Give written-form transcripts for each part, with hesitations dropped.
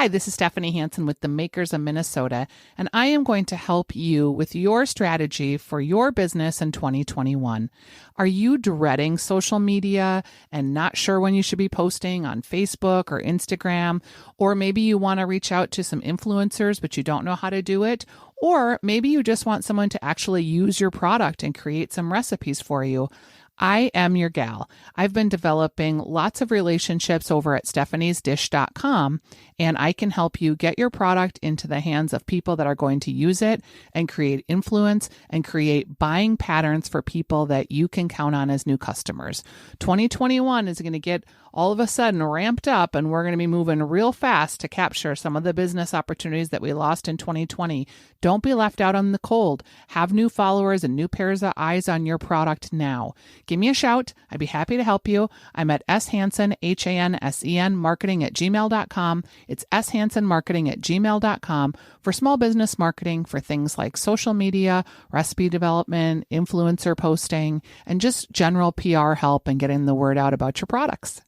Hi, this is Stephanie Hansen with the Makers of Minnesota, and I am going to help you with your strategy for your business in 2021. Are you dreading social media and not sure when you should be posting on Facebook or Instagram? Or maybe you want to reach out to some influencers, but you don't know how to do it? Or maybe you just want someone to actually use your product and create some recipes for you. I am your gal. I've been developing lots of relationships over at stephaniesdish.com, and I can help you get your product into the hands of people that are going to use it and create influence and create buying patterns for people that you can count on as new customers. 2021 is going to get all of a sudden ramped up, and we're going to be moving real fast to capture some of the business opportunities that we lost in 2020. Don't be left out on the cold. Have new followers and new pairs of eyes on your product now. Give me a shout. I'd be happy to help you. I'm at shansen, Hansen, marketing@gmail.com. It's shansenmarketing@gmail.com for small business marketing for things like social media, recipe development, influencer posting, and just general PR help and getting the word out about your products.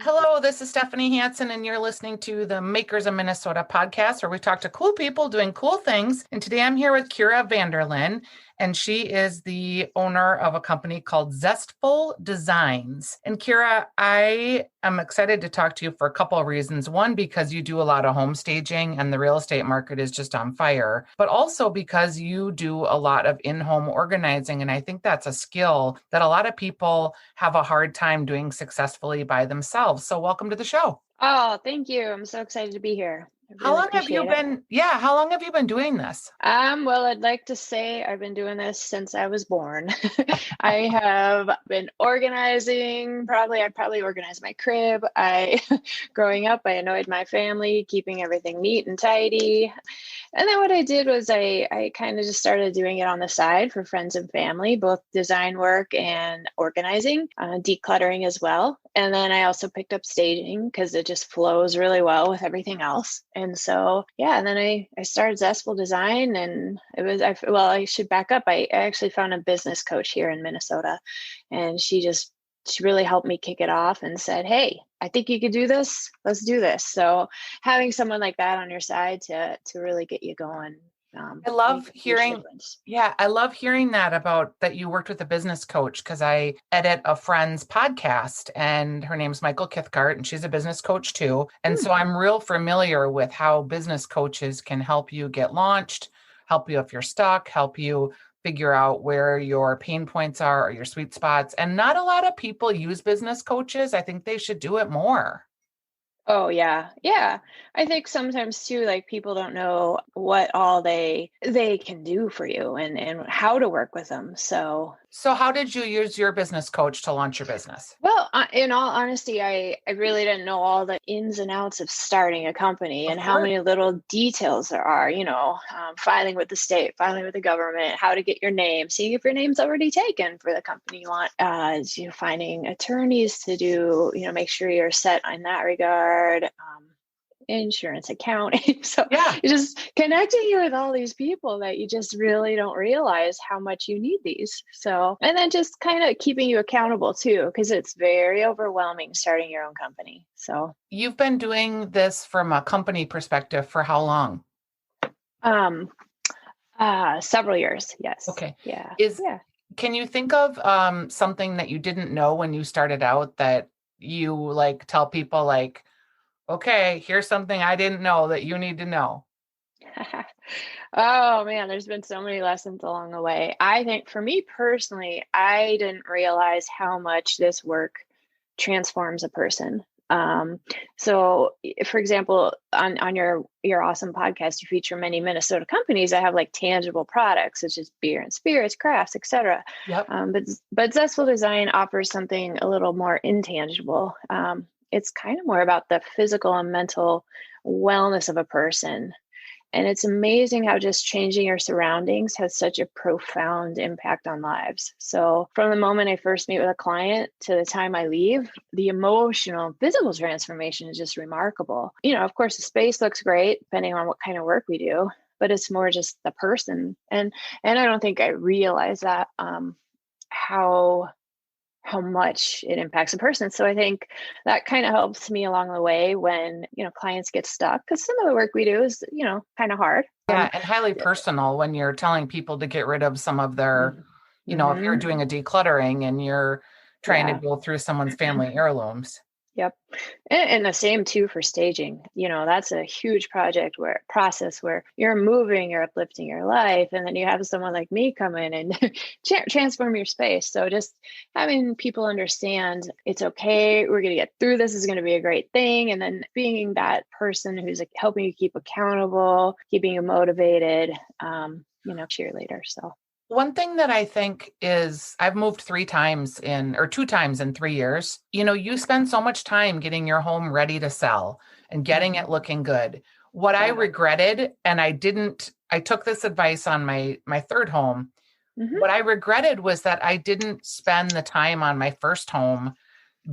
Hello, this is Stephanie Hansen, and you're listening to the Makers of Minnesota podcast, where we talk to cool people doing cool things. And today I'm here with Kira Vanderlyn, and she is the owner of a company called Zestful Designs. And Kira, I am excited to talk to you for a couple of reasons. One, because you do a lot of home staging and the real estate market is just on fire, but also because you do a lot of in-home organizing. And I think that's a skill that a lot of people have a hard time doing successfully by themselves. So welcome to the show. Oh, thank you. I'm so excited to be here. How long have you been doing this? Well, I'd like to say I've been doing this since I was born. I have been organizing. I probably organized my crib. Growing up, I annoyed my family, keeping everything neat and tidy. And then what I did was I kind of just started doing it on the side for friends and family, both design work and organizing, decluttering as well. And then I also picked up staging because it just flows really well with everything else. And so, yeah, and then I started Zestful Design, and I should back up. I actually found a business coach here in Minnesota, and she really helped me kick it off and said, "Hey, I think you could do this. Let's do this." So having someone like that on your side to really get you going. I love hearing that about that you worked with a business coach, because I edit a friend's podcast and her name's Michael Kithcart, and she's a business coach too. And so I'm real familiar with how business coaches can help you get launched, help you if you're stuck, help you figure out where your pain points are or your sweet spots. And not a lot of people use business coaches. I think they should do it more. Oh yeah. Yeah. I think sometimes too, like people don't know what all they can do for you and how to work with them. So how did you use your business coach to launch your business? Well, in all honesty, I really didn't know all the ins and outs of starting a company and how many little details there are, filing with the state, filing with the government, how to get your name, seeing if your name's already taken for the company you want, finding attorneys to do, make sure you're set in that regard. Insurance, accounting. So yeah, it's just connecting you with all these people that you just really don't realize how much you need these. So, and then just kind of keeping you accountable too, because it's very overwhelming starting your own company. So you've been doing this from a company perspective for how long? Several years. Yes. Okay. Yeah. Can you think of something that you didn't know when you started out that you tell people okay, here's something I didn't know that you need to know? Oh man, there's been so many lessons along the way. I think for me personally, I didn't realize how much this work transforms a person. So for example, on your awesome podcast, you feature many Minnesota companies that have tangible products such as beer and spirits, crafts, etc. Yep. But Zestful Design offers something a little more intangible. It's kind of more about the physical and mental wellness of a person. And it's amazing how just changing your surroundings has such a profound impact on lives. So from the moment I first meet with a client to the time I leave, the emotional, physical transformation is just remarkable. Of course, the space looks great depending on what kind of work we do. but it's more just the person. And I don't think I realize that, how much it impacts a person. So I think that kind of helps me along the way when, clients get stuck, because some of the work we do is, kind of hard. Yeah, and highly personal when you're telling people to get rid of some of their, if you're Mm-hmm. doing a decluttering and you're trying to Yeah. go through someone's family heirlooms. Yep. And the same too for staging. That's a huge process where you're moving, you're uplifting your life. And then you have someone like me come in and transform your space. So just having people understand it's okay. We're going to get through this, is going to be a great thing. And then being that person who's like helping you keep accountable, keeping you motivated, cheerleader. So. One thing that I think is I've moved 2 times in 3 years. You spend so much time getting your home ready to sell and getting it looking good. What I Yeah. regretted, and I took this advice on my third home. Mm-hmm. What I regretted was that I didn't spend the time on my first home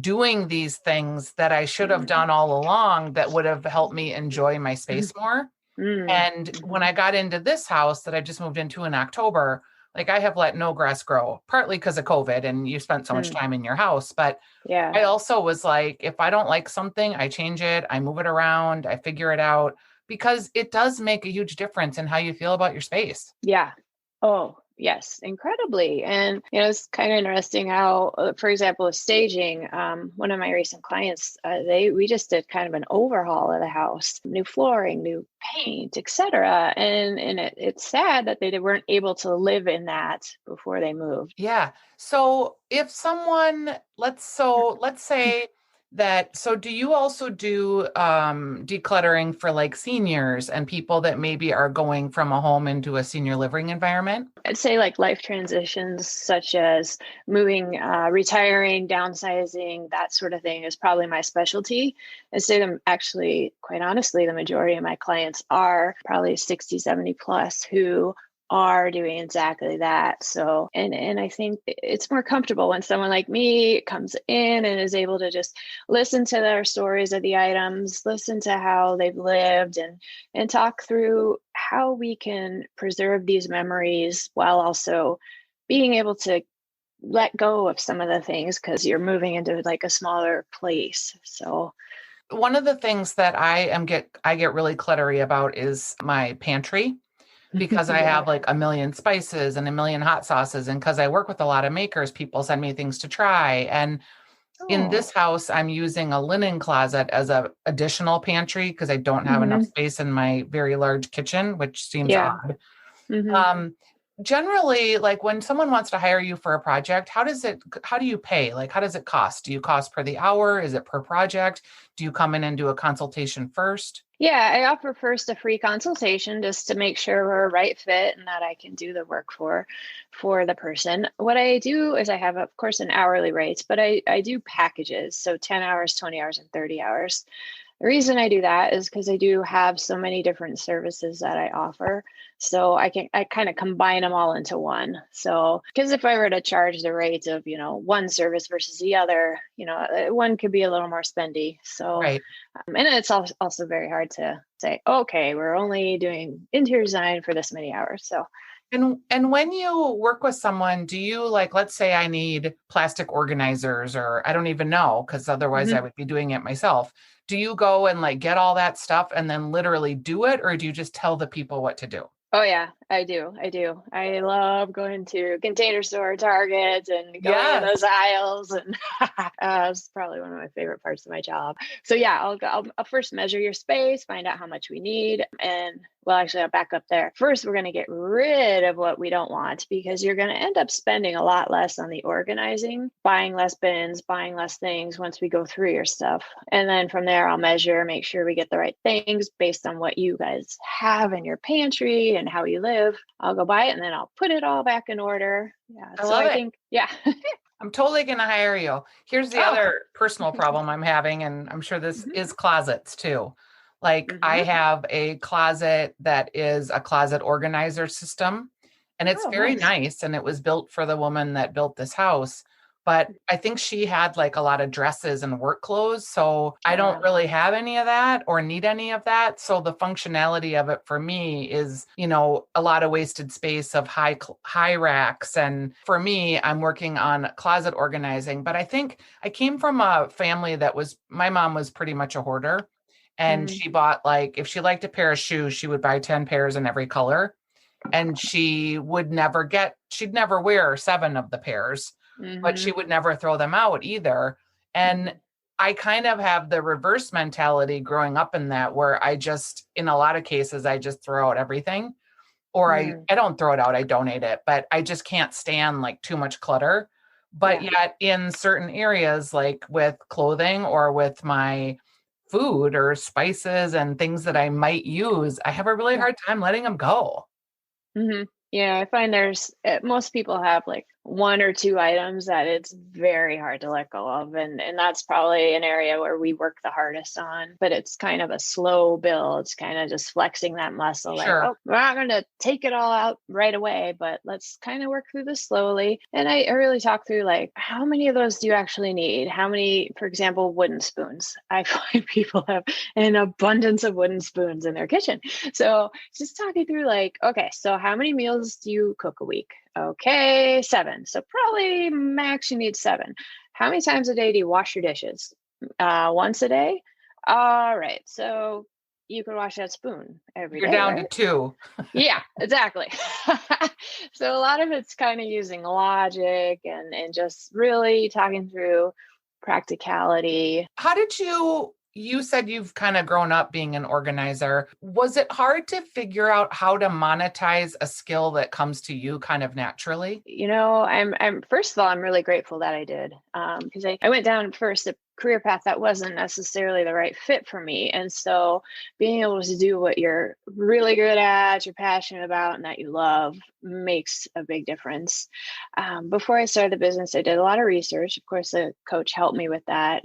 doing these things that I should have done all along that would have helped me enjoy my space more. And when I got into this house that I just moved into in October, like I have let no grass grow, partly because of COVID and you spent so much time in your house. But Yeah. I also was like, if I don't like something, I change it, I move it around, I figure it out, because it does make a huge difference in how you feel about your space. Yeah. Oh, yes, incredibly. And it's kind of interesting how, for example, with staging, one of my recent clients, we just did kind of an overhaul of the house, new flooring, new paint, etc. And it's sad that they weren't able to live in that before they moved. Yeah. So if someone, let's say that, so do you also do decluttering for like seniors and people that maybe are going from a home into a senior living environment? I'd say like life transitions such as moving, retiring, downsizing, that sort of thing is probably my specialty. I'd say actually, quite honestly, the majority of my clients are probably 60, 70 plus who are doing exactly that. So, and I think it's more comfortable when someone like me comes in and is able to just listen to their stories of the items, listen to how they've lived, and talk through how we can preserve these memories while also being able to let go of some of the things, because you're moving into like a smaller place. So One of the things that I get really cluttery about is my pantry, because I yeah. have like a million spices and a million hot sauces. And because I work with a lot of makers, people send me things to try. And in Oh. this house, I'm using a linen closet as a additional pantry because I don't have enough Hmm. space in my very large kitchen, which seems Yeah. odd. Hmm. Um, Generally, like when someone wants to hire you for a project, how do you pay? Like, how does it cost? Do you cost per the hour? Is it per project? Do you come in and do a consultation first? Yeah, I offer first a free consultation just to make sure we're a right fit and that I can do the work for the person. What I do is I have, of course, an hourly rate, but I do packages. So 10 hours, 20 hours, and 30 hours. The reason I do that is because I do have so many different services that I offer. So I kind of combine them all into one. So, because if I were to charge the rate of, one service versus the other, one could be a little more spendy. So, Right. and it's also very hard to say, okay, we're only doing interior design for this many hours. So, And when you work with someone, do you like, let's say I need plastic organizers, or I don't even know, because otherwise I mhm. would be doing it myself. Do you go and like get all that stuff and then literally do it, or do you just tell the people what to do? Oh yeah, I do. I do. I love going to Container Store, Target, and going in those Yes. aisles, and it's probably one of my favorite parts of my job. So yeah, I'll first measure your space, find out how much we need, and well, actually, I'll back up there. First, we're going to get rid of what we don't want, because you're going to end up spending a lot less on the organizing, buying less bins, buying less things once we go through your stuff. And then from there, I'll measure, make sure we get the right things based on what you guys have in your pantry and how you live. I'll go buy it and then I'll put it all back in order. Yeah. I So love I it. think, yeah. I'm totally going to hire you. Here's the Oh. other personal problem I'm having, and I'm sure this Mhm. is closets too. Like I Mhm. have a closet that is a closet organizer system, and it's Oh, very nice. nice. And it was built for the woman that built this house. but I think she had like a lot of dresses and work clothes. So I don't really have any of that or need any of that. So the functionality of it for me is, a lot of wasted space of high racks. And for me, I'm working on closet organizing, but I think I came from a family my mom was pretty much a hoarder. And she bought like, if she liked a pair of shoes, she would buy 10 pairs in every color. And she'd never wear 7 of the pairs, but she would never throw them out either. And I kind of have the reverse mentality growing up in that, where in a lot of cases, I just throw out everything, or I don't throw it out, I donate it, but I just can't stand like too much clutter. But yet in certain areas, like with clothing or with my food or spices and things that I might use, I have a really hard time letting them go. Yeah, I find most people have like 1 or 2 items that it's very hard to let go of. And that's probably an area where we work the hardest on, but it's kind of a slow build. It's kind of just flexing that muscle. Like, Sure. we're not going to take it all out right away, but let's kind of work through this slowly. And I really talk through like, how many of those do you actually need? How many, for example, wooden spoons? I find people have an abundance of wooden spoons in their kitchen. So just talking through like, okay, so how many meals do you cook a week? Okay, 7. So probably max you need 7. How many times a day do you wash your dishes? Once a day. All right. So you can wash that spoon every You're day, down right? to 2. Yeah, exactly. So a lot of it's kind of using logic and just really talking through practicality. How did you said you've kind of grown up being an organizer. Was it hard to figure out how to monetize a skill that comes to you kind of naturally? I'm first of all, I'm really grateful that I did, because I went down first a career path that wasn't necessarily the right fit for me. And so being able to do what you're really good at, you're passionate about, and that you love makes a big difference. Before I started the business, I did a lot of research. Of course, a coach helped me with that.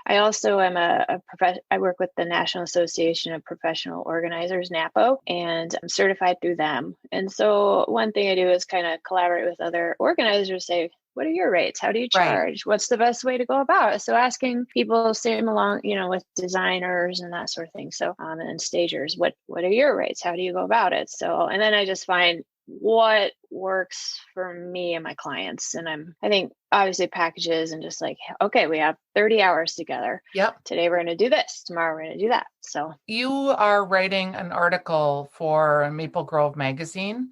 I also am I work with the National Association of Professional Organizers, NAPO, and I'm certified through them. And so one thing I do is kind of collaborate with other organizers, say, what are your rates? How do you Right. charge? What's the best way to go about it? So asking people, same along, with designers and that sort of thing. So, and stagers, what are your rates? How do you go about it? So, and then I just find what works for me and my clients. And I think obviously packages and just like, okay, we have 30 hours together. Yep. Today we're going to do this. Tomorrow we're going to do that. So You are writing an article for Maple Grove magazine.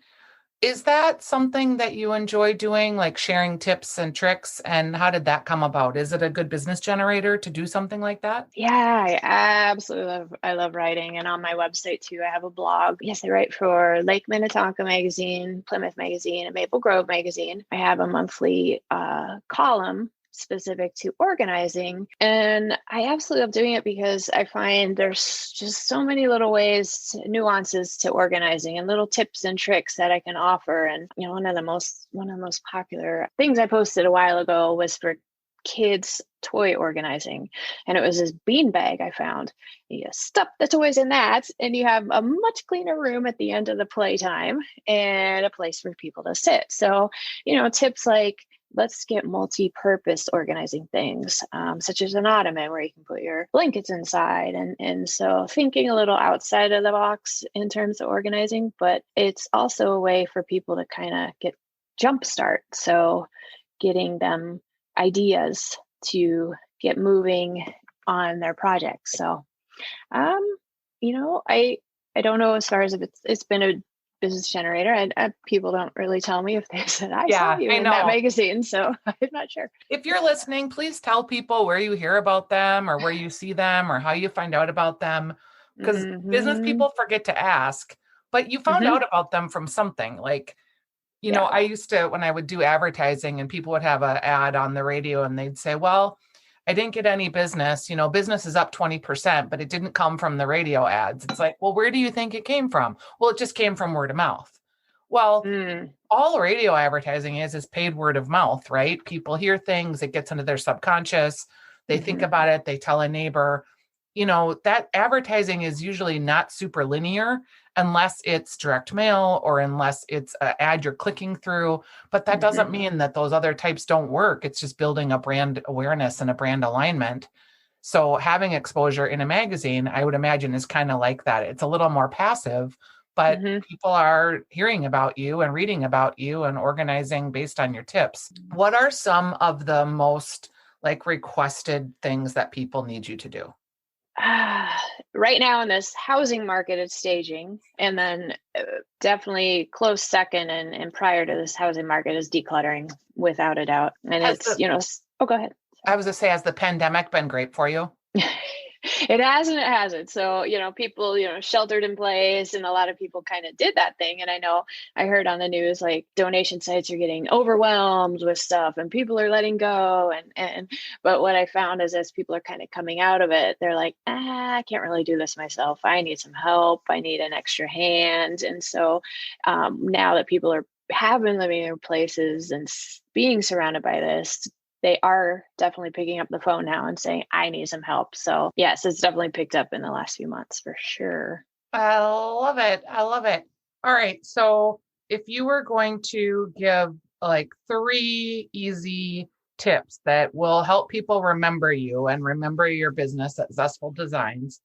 Is that something that you enjoy doing, like sharing tips and tricks? And how did that come about? Is it a good business generator to do something like that? yeah, I absolutely I love writing. And on my website too, I have a blog. Yes, I write for Lake Minnetonka Magazine, Plymouth Magazine, and Maple Grove Magazine. I have a monthly column specific to organizing. And I absolutely love doing it because I find there's just so many little ways, nuances to organizing and little tips and tricks that I can offer. And one of the most popular things I posted a while ago was for kids toy organizing, and it was this bean bag I found. You stuff the toys in that and you have a much cleaner room at the end of the playtime and a place for people to sit. So tips like, let's get multi-purpose organizing things, such as an ottoman where you can put your blankets inside. And so thinking a little outside of the box in terms of organizing, but it's also a way for people to kind of get jumpstart. So getting them ideas to get moving on their projects. So, I don't know as far as if it's been a business generator. People don't really tell me if they said, I saw you in that magazine. So I'm not sure. If you're listening, please tell people where you hear about them or where you see them or how you find out about them. Because business people forget to ask, but you found out about them from something. Like, I used to, when I would do advertising and people would have an ad on the radio and they'd say, well, I didn't get any business. Business is up 20%, but it didn't come from the radio ads. It's like, well, where do you think it came from? Well, it just came from word of mouth. Well, all radio advertising is paid word of mouth, right? People hear things, it gets into their subconscious. They think about it. They tell a neighbor, that advertising is usually not super linear. unless it's direct mail or unless it's an ad you're clicking through. But that doesn't mean that those other types don't work. It's just building a brand awareness and a brand alignment. So having exposure in a magazine, I would imagine, is kind of like that. It's a little more passive, but people are hearing about you and reading about you and organizing based on your tips. What are some of the most like requested things that people need you to do? Right now in this housing market, it's staging, and then definitely close second and prior to this housing market is decluttering, without a doubt. And oh, go ahead. I was going to say, has the pandemic been great for you? It has and it hasn't. So, people, sheltered in place, and a lot of people kind of did that thing. And I heard on the news, like donation sites are getting overwhelmed with stuff and people are letting go. But what I found is as people are kind of coming out of it, they're like, I can't really do this myself. I need some help. I need an extra hand. And so now that people have been living in their places and being surrounded by this, they are definitely picking up the phone now and saying, I need some help. So yes, it's definitely picked up in the last few months for sure. I love it. I love it. All right. So if you were going to give like 3 easy tips that will help people remember you and remember your business at Zestful Designs,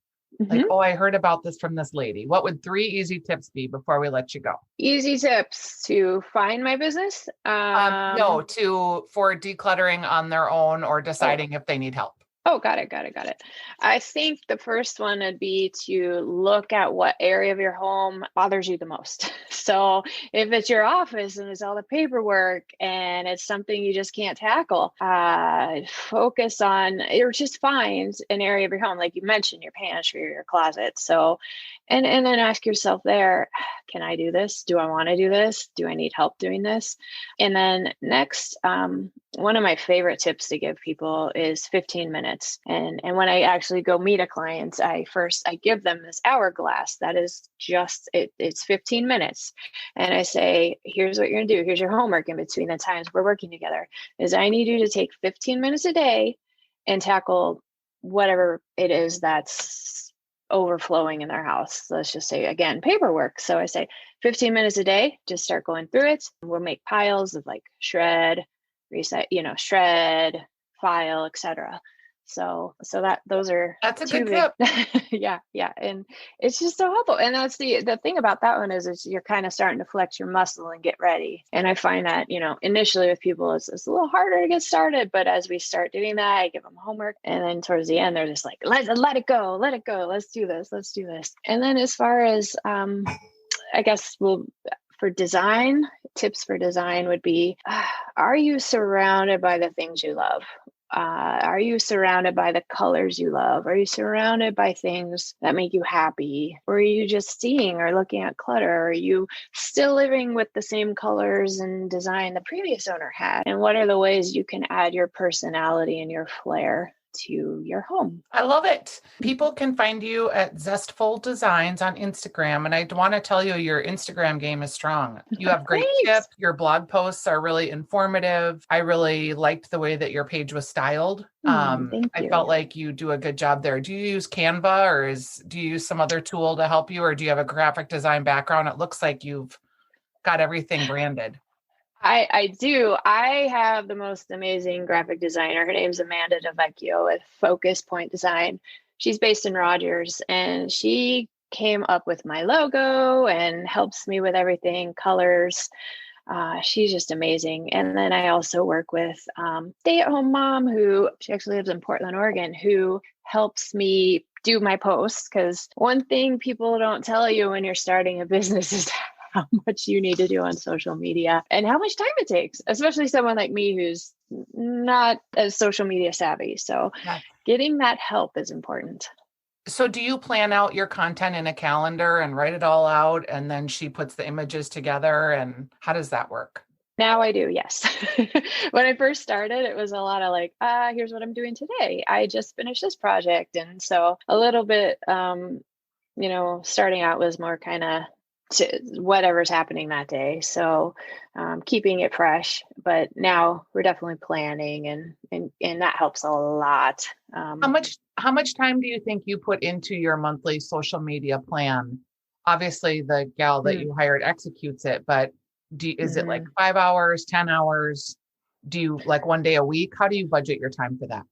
like, oh, I heard about this from this lady. What would 3 easy tips be before we let you go? Easy tips to find my business? No, for decluttering on their own or deciding if they need help. Oh, got it. I think the first one would be to look at what area of your home bothers you the most. So if it's your office and it's all the paperwork and it's something you just can't tackle, focus on, or just find an area of your home, like you mentioned, your pantry or your closet. So, and then ask yourself there, can I do this? Do I want to do this? Do I need help doing this? And then next, one of my favorite tips to give people is 15 minutes. And when I actually go meet a client, I give them this hourglass that is it's 15 minutes. And I say, here's what you're gonna do. Here's your homework in between the times we're working together, is I need you to take 15 minutes a day and tackle whatever it is that's overflowing in their house. Let's just say, again, paperwork. So I say 15 minutes a day, just start going through it. We'll make piles of like shred, reset, shred, file, etc. So that's a good tip. Yeah. And it's just so helpful. And that's the thing about that one is you're kind of starting to flex your muscle and get ready. And I find that, initially with people, it's a little harder to get started, but as we start doing that, I give them homework. And then towards the end, they're just like, let it go. Let's do this. And then as far as, I guess for design, tips for design would be, are you surrounded by the things you love? Are you surrounded by the colors you love? Are you surrounded by things that make you happy? Or are you just seeing or looking at clutter? Are you still living with the same colors and design the previous owner had? And what are the ways you can add your personality and your flair to your home? I love it. People can find you at Zestful Designs on Instagram. And I want to tell you, your Instagram game is strong. You have great tips. Your blog posts are really informative. I really liked the way that your page was styled. Thank you. I felt like you do a good job there. Do you use Canva or do you use some other tool to help you? Or do you have a graphic design background? It looks like you've got everything branded. I do. I have the most amazing graphic designer. Her name's Amanda DeVecchio with Focus Point Design. She's based in Rogers, and she came up with my logo and helps me with everything, colors. She's just amazing. And then I also work with stay-at-home mom she actually lives in Portland, Oregon, who helps me do my posts. Because one thing people don't tell you when you're starting a business is how much you need to do on social media and how much time it takes, especially someone like me who's not as social media savvy. So getting that help is important. So do you plan out your content in a calendar and write it all out, and then she puts the images together? And how does that work? Now I do, yes. When I first started, it was a lot of like, here's what I'm doing today. I just finished this project. And so a little bit, starting out was more kind of to whatever's happening that day. So keeping it fresh, but now we're definitely planning and that helps a lot. How much time do you think you put into your monthly social media plan? obviously the gal that Mm. you hired executes it, but is it like Mhm. 5 hours, 10 hours? Do you like one day a week? How do you budget your time for that?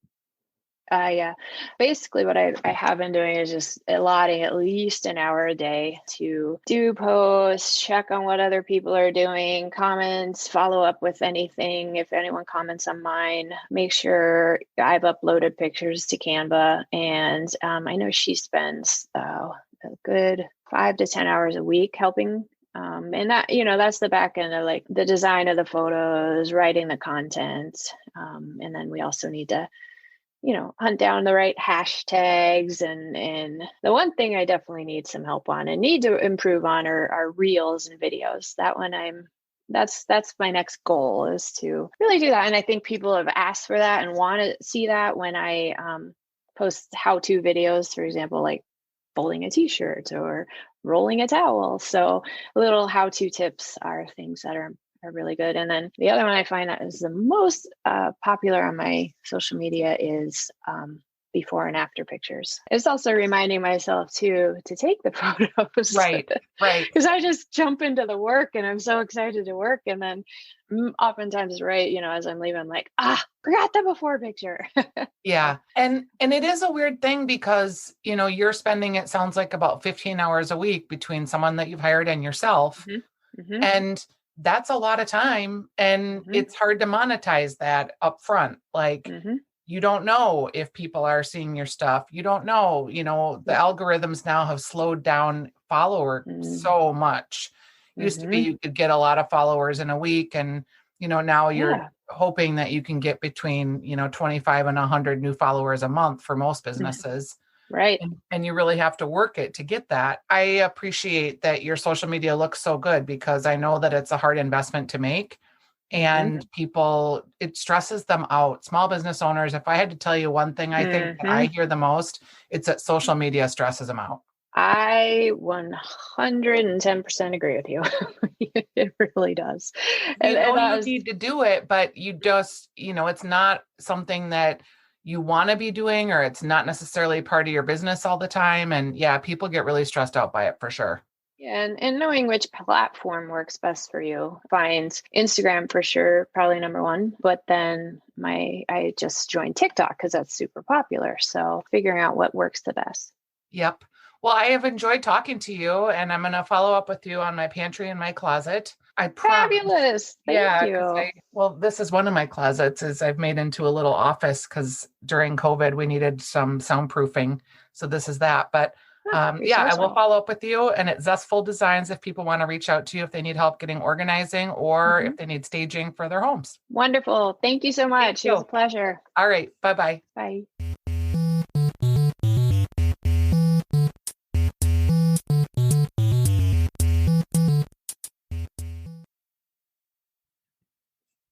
Yeah. Basically, what I have been doing is just allotting at least an hour a day to do posts, check on what other people are doing, comments, follow up with anything. If anyone comments on mine, make sure I've uploaded pictures to Canva. And I know she spends a good 5 to 10 hours a week helping. And that, that's the back end of like the design of the photos, writing the content. And then we also need to hunt down the right hashtags. And the one thing I definitely need some help on and need to improve on are reels and videos. That one that's my next goal, is to really do that. And I think people have asked for that and want to see that when I post how-to videos, for example, like folding a t-shirt or rolling a towel. So little how-to tips are things that are really good. And then the other one I find that is the most popular on my social media is before and after pictures. It's also reminding myself to take the photos, Right, right. because I just jump into the work and I'm so excited to work, and then oftentimes, right, as I'm leaving, I'm like, forgot the before picture. Yeah. And it is a weird thing because, you're spending, it sounds like about 15 hours a week between someone that you've hired and yourself. Hmm. Hmm. And that's a lot of time. And Hmm. it's hard to monetize that up front. Like, Hmm. you don't know if people are seeing your stuff. You don't know, the Yep. algorithms now have slowed down follower so much. Used to be Hmm. you could get a lot of followers in a week, and now you're Yeah. hoping that you can get between 25 and 100 new followers a month for most Mhm. businesses. Right. And you really have to work it to get that. I appreciate that your social media looks so good, because I know that it's a hard investment to make, Hmm. and people, it stresses them out. Small business owners, if I had to tell you one thing I think that I Hmm. hear the most, it's that social media stresses them out. I 110% agree with you. It really does. And that You was, need to do it, but you just, it's not something that you want to be doing, or it's not necessarily part of your business all the time. And yeah, people get really stressed out by it for sure. yeah, and knowing which platform works best for you. Find Instagram for sure, probably number one. But then I just joined TikTok because that's super popular. So figuring out what works the best. Yep. Well, I have enjoyed talking to you, and I'm going to follow up with you on my pantry and my closet. I promise. Fabulous. Thank Yeah, because you. this is one of my closets is I've made into a little office because during COVID we needed some soundproofing. So this is that. But yeah, I will Resourceful. follow up with you. And it's Zestful Designs if people want to reach out to you if they need help getting organizing, or Hmm. if they need staging for their homes. Wonderful. Thank you so Thank much. It was a you. pleasure. All right. Bye bye. Bye.